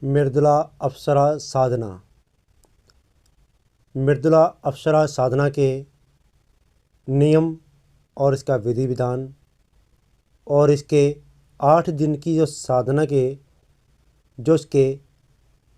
मृदुला अप्सरा साधना। मृदुला अप्सरा साधना के नियम और इसका विधि विधान और इसके 8 दिन की जो साधना के जो इसके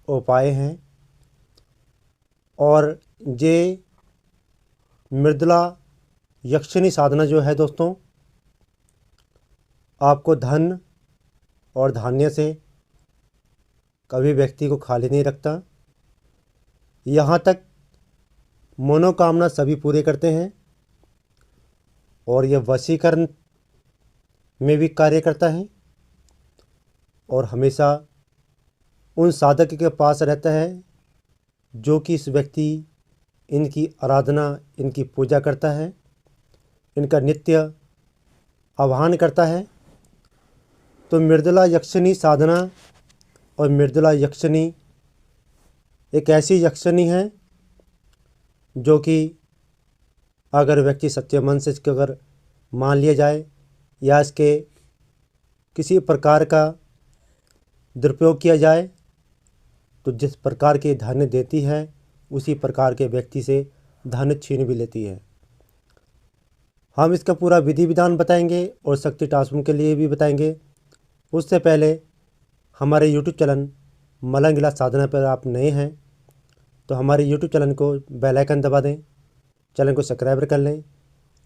उपाय हैं और ये मृदुला यक्षिणी साधना जो है दोस्तों, आपको धन और धान्य से कभी व्यक्ति को खाली नहीं रखता। यहाँ तक मनोकामना सभी पूरे करते हैं और यह वशीकरण में भी कार्य करता है और हमेशा उन साधक के पास रहता है जो कि इस व्यक्ति इनकी आराधना, इनकी पूजा करता है, इनका नित्य आह्वान करता है। तो मृदुला यक्षिणी साधना और मृदुला यक्षिणी एक ऐसी यक्षिणी है जो कि अगर व्यक्ति सच्चे मन से इसके अगर मान लिया जाए या इसके किसी प्रकार का दुरुपयोग किया जाए तो जिस प्रकार के धन देती है उसी प्रकार के व्यक्ति से धन छीन भी लेती है। हम इसका पूरा विधि विधान बताएंगे और शक्ति टास्क के लिए भी बताएंगे। उससे पहले हमारे यूट्यूब चैनल मलंग इलाज साधना पर आप नए हैं तो हमारे यूट्यूब चैनल को बेल आइकन दबा दें, चैनल को सब्सक्राइब कर लें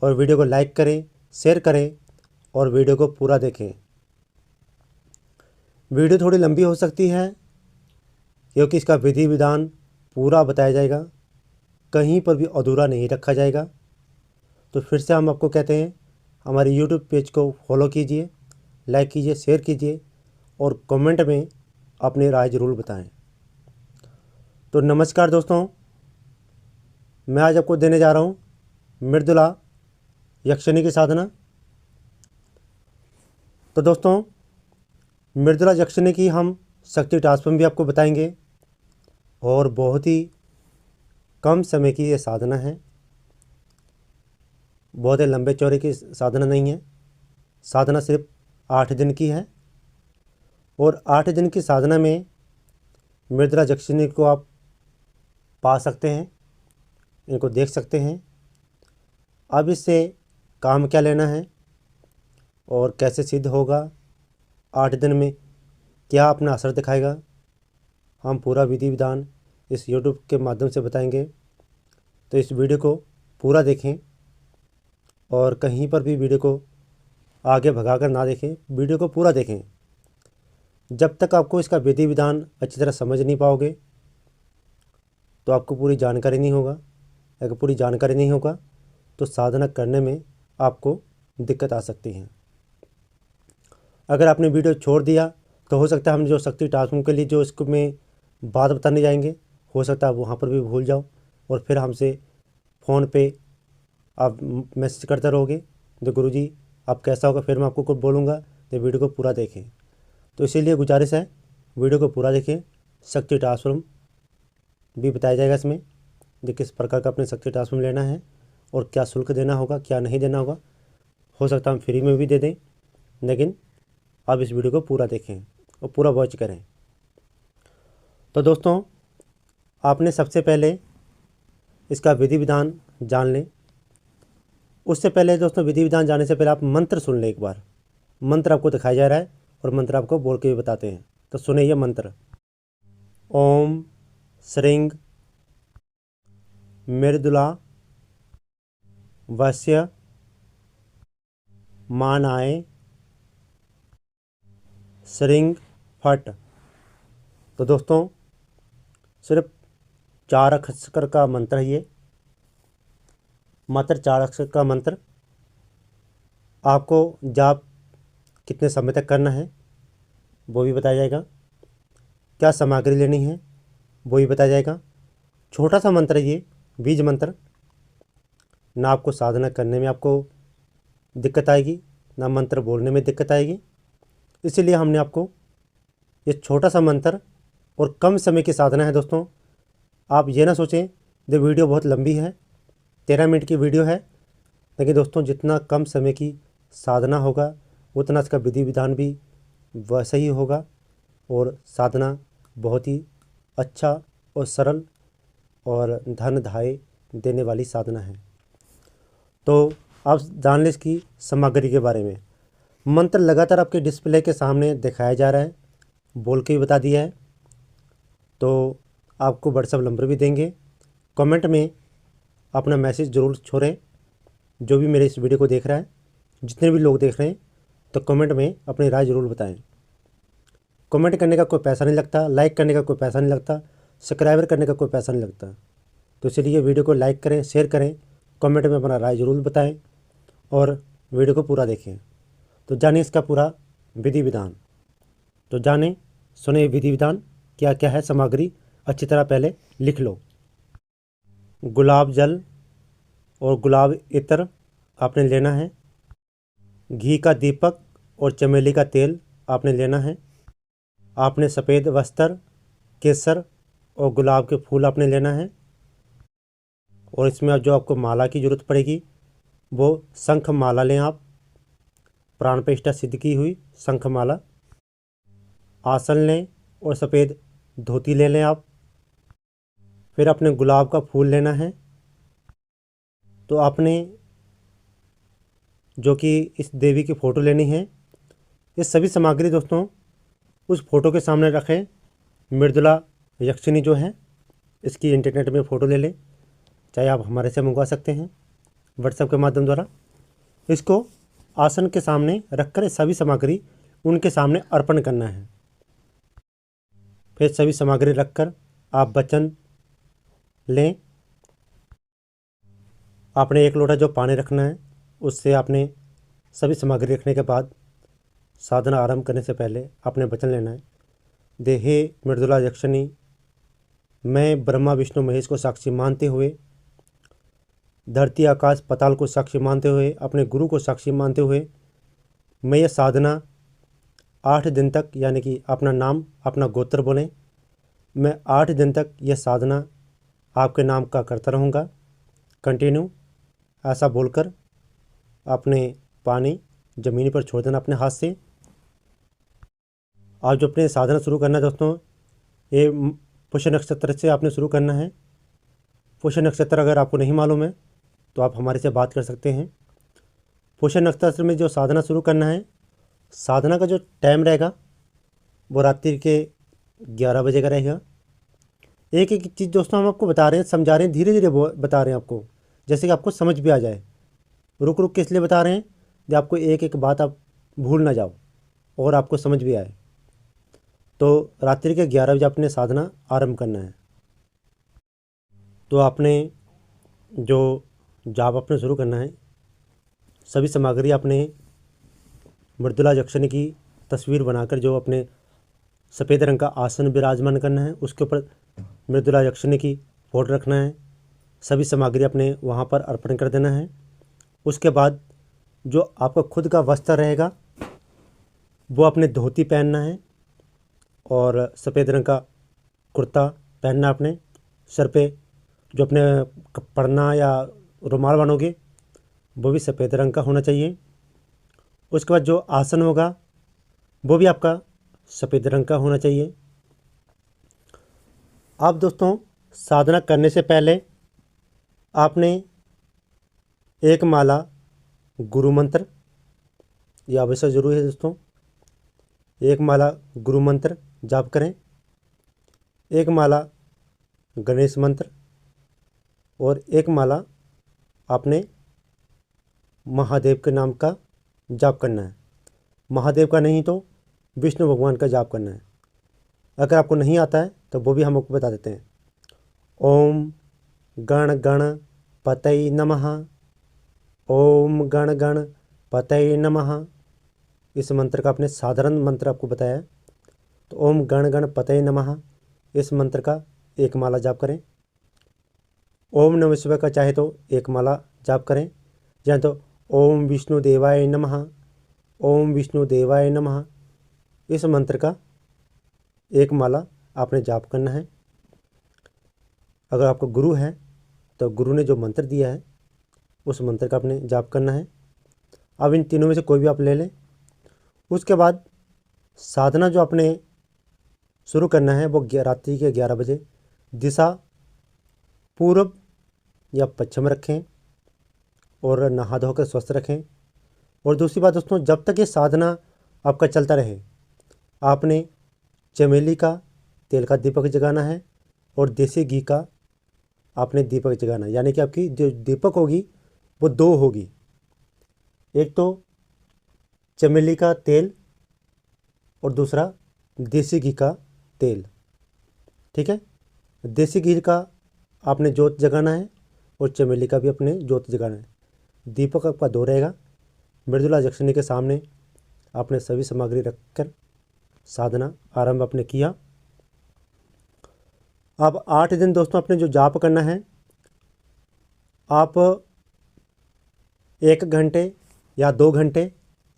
और वीडियो को लाइक करें, शेयर करें और वीडियो को पूरा देखें। वीडियो थोड़ी लंबी हो सकती है क्योंकि इसका विधि विधान पूरा बताया जाएगा, कहीं पर भी अधूरा नहीं रखा जाएगा। तो फिर से हम आपको कहते हैं हमारे यूट्यूब पेज को फॉलो कीजिए, लाइक कीजिए, शेयर कीजिए और कमेंट में अपनी राय ज़रूर बताएं। तो नमस्कार दोस्तों, मैं आज आपको देने जा रहा हूँ मृदुला यक्षिणी की साधना। तो दोस्तों, मृदुला यक्षिणी की हम शक्ति टास्क भी आपको बताएंगे और बहुत ही कम समय की ये साधना है, बहुत ही लंबे चौड़े की साधना नहीं है। साधना सिर्फ 8 दिन की है और 8 दिन की साधना में मृदुला यक्षिणी को आप पा सकते हैं, इनको देख सकते हैं। अब इससे काम क्या लेना है और कैसे सिद्ध होगा, 8 दिन में क्या अपना असर दिखाएगा, हम पूरा विधि विधान इस YouTube के माध्यम से बताएंगे। तो इस वीडियो को पूरा देखें और कहीं पर भी वीडियो को आगे भगाकर ना देखें, वीडियो को पूरा देखें। जब तक आपको इसका विधि विधान अच्छी तरह समझ नहीं पाओगे तो आपको पूरी जानकारी नहीं होगा। अगर पूरी जानकारी नहीं होगा तो साधना करने में आपको दिक्कत आ सकती है। अगर आपने वीडियो छोड़ दिया तो हो सकता है हम जो शक्ति टास्क के लिए जो इसको में बात बताने जाएंगे, हो सकता है आप वहाँ पर भी भूल जाओ और फिर हमसे फ़ोन पे आप मैसेज करते रहोगे तो गुरुजी आप कैसा होगा, फिर मैं आपको कुछ बोलूँगा। तो वीडियो को पूरा देखें। तो इसीलिए गुजारिश है वीडियो को पूरा देखें। शक्ति ट्रांसफॉर्म भी बताया जाएगा इसमें, जो किस प्रकार का अपने शक्ति ट्रांसफॉर्म लेना है और क्या शुल्क देना होगा, क्या नहीं देना होगा। हो सकता है हम फ्री में भी दे दें, लेकिन आप इस वीडियो को पूरा देखें और पूरा वॉच करें। तो दोस्तों, आपने सबसे पहले इसका विधि विधान जान लें। उससे पहले दोस्तों, विधि विधान जानने से पहले आप मंत्र सुन लें एक बार। मंत्र आपको दिखाया जा रहा है और मंत्र आपको बोल के भी बताते हैं। तो सुने ये मंत्र। ओम श्रीं मृदुला वस्य मानाय श्रीं फट। तो दोस्तों, सिर्फ 4 अक्षर का मंत्र है ये, मात्र 4 अक्षर का मंत्र। आपको जाप कितने समय तक करना है वो भी बताया जाएगा, क्या सामग्री लेनी है वो भी बताया जाएगा। छोटा सा मंत्र है ये, बीज मंत्र। ना आपको साधना करने में आपको दिक्कत आएगी, ना मंत्र बोलने में दिक्कत आएगी। इसीलिए हमने आपको ये छोटा सा मंत्र और कम समय की साधना है। दोस्तों, आप ये ना सोचें ये वीडियो बहुत लंबी है, 13 मिनट की वीडियो है, लेकिन दोस्तों जितना कम समय की साधना होगा उतना इसका विधि विधान भी वैसा ही होगा और साधना बहुत ही अच्छा और सरल और धनदाय देने वाली साधना है। तो आप जान लें इसकी सामग्री के बारे में। मंत्र लगातार आपके डिस्प्ले के सामने दिखाया जा रहा है, बोल के भी बता दिया है। तो आपको व्हाट्सएप नंबर भी देंगे। कमेंट में अपना मैसेज ज़रूर छोड़ें। जो भी मेरे इस वीडियो को देख रहा है, जितने भी लोग देख रहे हैं, तो कमेंट में अपनी राय ज़रूर बताएं। कमेंट करने का कोई पैसा नहीं लगता, लाइक करने का कोई पैसा नहीं लगता, सब्सक्राइबर करने का कोई पैसा नहीं लगता। तो इसलिए वीडियो को लाइक करें, शेयर करें, कमेंट में अपना राय ज़रूर बताएं और वीडियो को पूरा देखें। तो जानिए इसका पूरा विधि विधान। तो जानें, सुने विधि विधान क्या क्या है। सामग्री अच्छी तरह पहले लिख लो। गुलाब जल और गुलाब इत्र आपने लेना है। घी का दीपक और चमेली का तेल आपने लेना है। आपने सफ़ेद वस्त्र, केसर और गुलाब के फूल आपने लेना है। और इसमें जो आपको माला की ज़रूरत पड़ेगी वो शंख माला लें आप, प्राण प्रतिष्ठा सिद्ध की हुई शंख माला। आसन लें और सफ़ेद धोती ले लें आप। फिर अपने गुलाब का फूल लेना है। तो आपने जो कि इस देवी की फ़ोटो लेनी है। ये सभी सामग्री दोस्तों उस फोटो के सामने रखें। मृदुला यक्षिणी जो है, इसकी इंटरनेट में फ़ोटो ले लें, चाहे आप हमारे से मंगवा सकते हैं व्हाट्सएप के माध्यम द्वारा। इसको आसन के सामने रखकर सभी सामग्री उनके सामने अर्पण करना है। फिर सभी सामग्री रखकर आप वचन लें। आपने 1 लोटा जो पानी रखना है, उससे आपने सभी सामग्री रखने के बाद साधना आरंभ करने से पहले आपने वचन लेना है। देहे मृदुला यक्षिणी, मैं ब्रह्मा विष्णु महेश को साक्षी मानते हुए, धरती आकाश पाताल को साक्षी मानते हुए, अपने गुरु को साक्षी मानते हुए, मैं ये साधना 8 दिन तक, यानी कि अपना नाम अपना गोत्र बोलें, मैं 8 दिन तक यह साधना आपके नाम का करता रहूँगा कंटिन्यू। ऐसा बोलकर अपने पानी ज़मीन पर छोड़ देना अपने हाथ से। आप जो अपने साधना शुरू करना है दोस्तों, ये पुष्य नक्षत्र से आपने शुरू करना है। पुष्य नक्षत्र अगर आपको नहीं मालूम है तो आप हमारे से बात कर सकते हैं। पुष्य नक्षत्र में जो साधना शुरू करना है, साधना का जो टाइम रहेगा वो रात्रि के 11 बजे का रहेगा। एक एक चीज़ दोस्तों हम आपको बता रहे हैं, समझा रहे हैं, धीरे धीरे बता रहे हैं आपको, जैसे कि आपको समझ भी आ जाए। रुक रुक के इसलिए बता रहे हैं कि आपको एक एक बात आप भूल ना जाओ और आपको समझ भी आए। तो रात्रि के 11 बजे आपने साधना आरंभ करना है। तो आपने जो जाप अपने शुरू करना है, सभी सामग्री आपने मृदुला यक्षिणी की तस्वीर बनाकर जो अपने सफ़ेद रंग का आसन विराजमान करना है, उसके ऊपर मृदुला यक्षिणी की फोटो रखना है। सभी सामग्री अपने वहाँ पर अर्पण कर देना है। उसके बाद जो आपका खुद का वस्त्र रहेगा वो अपने धोती पहनना है और सफ़ेद रंग का कुर्ता पहनना अपने सर पे। जो अपने पढ़ना या रुमाल बांधोगे वो भी सफ़ेद रंग का होना चाहिए। उसके बाद जो आसन होगा वो भी आपका सफ़ेद रंग का होना चाहिए। आप दोस्तों साधना करने से पहले आपने एक माला गुरु मंत्र, यह आवश्यक जरूरी है दोस्तों। एक माला गुरु मंत्र जाप करें, एक माला गणेश मंत्र और एक माला आपने महादेव के नाम का जाप करना है। महादेव का नहीं तो विष्णु भगवान का जाप करना है। अगर आपको नहीं आता है तो वो भी हम आपको बता देते हैं। ओम गण गण पतये नमः, ओम गण गण पतये नमः। इस मंत्र का आपने साधारण मंत्र आपको बताया है। तो ओम गण गण पतये नमः इस मंत्र का एक माला जाप करें। ओम नमः शिवाय का चाहे तो एक माला जाप करें, या तो ओम विष्णु देवाय नमः, ओम विष्णु देवाय नमः इस मंत्र का एक माला आपने जाप करना है। अगर आपका गुरु है तो गुरु ने जो मंत्र दिया है उस मंत्र का आपने जाप करना है। अब इन तीनों में से कोई भी आप ले लें। उसके बाद साधना जो आपने शुरू करना है वो रात्रि के 11 बजे। दिशा पूर्व या पश्चिम रखें और नहा धोकर स्वस्थ रखें। और दूसरी बात दोस्तों, जब तक ये साधना आपका चलता रहे आपने चमेली का तेल का दीपक जगाना है और देसी घी का आपने दीपक जगाना है। यानी कि आपकी जो दीपक होगी वो 2 होगी, एक तो चमेली का तेल और दूसरा देसी घी का तेल। ठीक है, देसी घी का आपने जोत जगाना है और चमेली का भी अपने जोत जगाना है। दीपक आपका 2 रहेगा। मृदुला जक्षिणी के सामने आपने सभी सामग्री रखकर साधना आरंभ आपने किया। अब 8 दिन दोस्तों आपने जो जाप करना है, आप 1 घंटे या 2 घंटे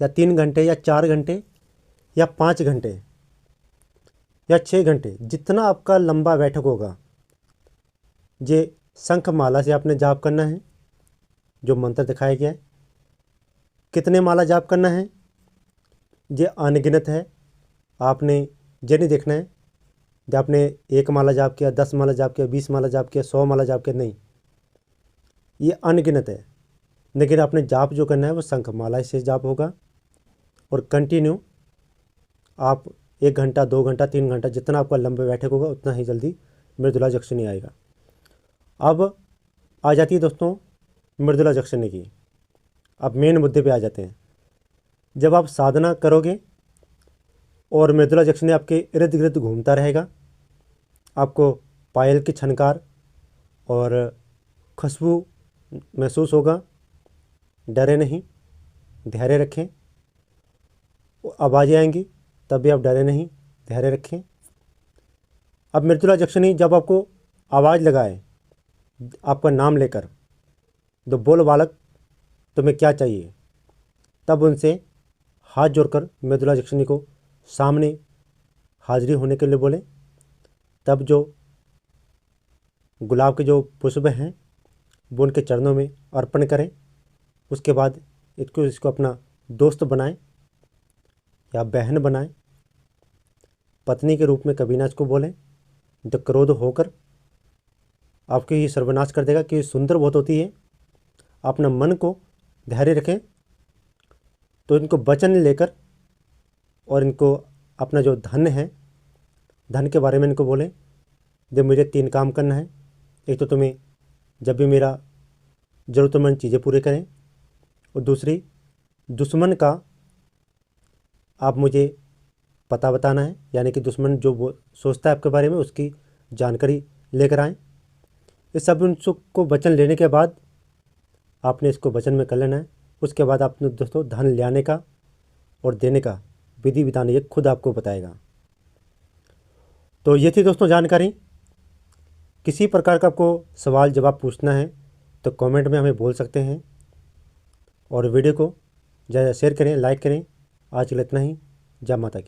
या 3 घंटे या 4 घंटे या 5 घंटे या 6 घंटे, जितना आपका लंबा बैठक होगा, ये शंख माला से आपने जाप करना है जो मंत्र दिखाया गया है। कितने माला जाप करना है ये अनगिनत है, आपने ये नहीं देखना है जब आपने 1 माला जाप किया, 10 माला जाप किया, 20 माला जाप किया, 100 माला जाप किया, नहीं, ये अनगिनत है। लेकिन आपने जाप जो करना है वो शंख माला से जाप होगा और कंटिन्यू आप 1 घंटा 2 घंटा 3 घंटा जितना आपका लंबे बैठक होगा उतना ही जल्दी मृदुला जक्षिणी आएगा। अब आ जाती है दोस्तों मृदुला जक्षिणी की। अब मेन मुद्दे पे आ जाते हैं। जब आप साधना करोगे और मृदुला जक्षिणी आपके इर्द गिर्द घूमता रहेगा, आपको पायल की छनकार और खुशबू महसूस होगा। डरे नहीं, धैर्य रखें। आवाज़ें आएंगी तब भी आप डरे नहीं, धैर्य रखें। अब मृदुला जक्षिणी जब आपको आवाज़ लगाए आपका नाम लेकर, तो बोल बालक तुम्हें क्या चाहिए, तब उनसे हाथ जोड़कर मृदुला जक्षिणी को सामने हाजिरी होने के लिए बोले। तब जो गुलाब के जो पुष्प हैं वो उनके चरणों में अर्पण करें। उसके बाद इसको अपना दोस्त बनाएं या बहन बनाएं। पत्नी के रूप में कभी ना इसको बोलें, तो क्रोध होकर आपके ही सर्वनाश कर देगा। कि सुंदर बहुत होती है। अपना मन को धैर्य रखें। तो इनको वचन लेकर और इनको अपना जो धन है, धन के बारे में इनको बोलें, जब मुझे 3 काम करना है। एक तो तुम्हें जब भी मेरा ज़रूरतमंद चीज़ें पूरे करें, और दूसरी दुश्मन का आप मुझे पता बताना है, यानी कि दुश्मन जो वो सोचता है आपके बारे में उसकी जानकारी लेकर आएँ। इस सब को वचन लेने के बाद आपने इसको वचन में कर लेना है। उसके बाद आपने दोस्तों धन लाने का और देने का विधि विधान ये खुद आपको बताएगा। तो ये थी दोस्तों जानकारी। किसी प्रकार का आपको सवाल जवाब पूछना है तो कमेंट में हमें बोल सकते हैं, और वीडियो को ज़्यादा शेयर करें, लाइक करें। आज के लिए इतना ही। जय माता की।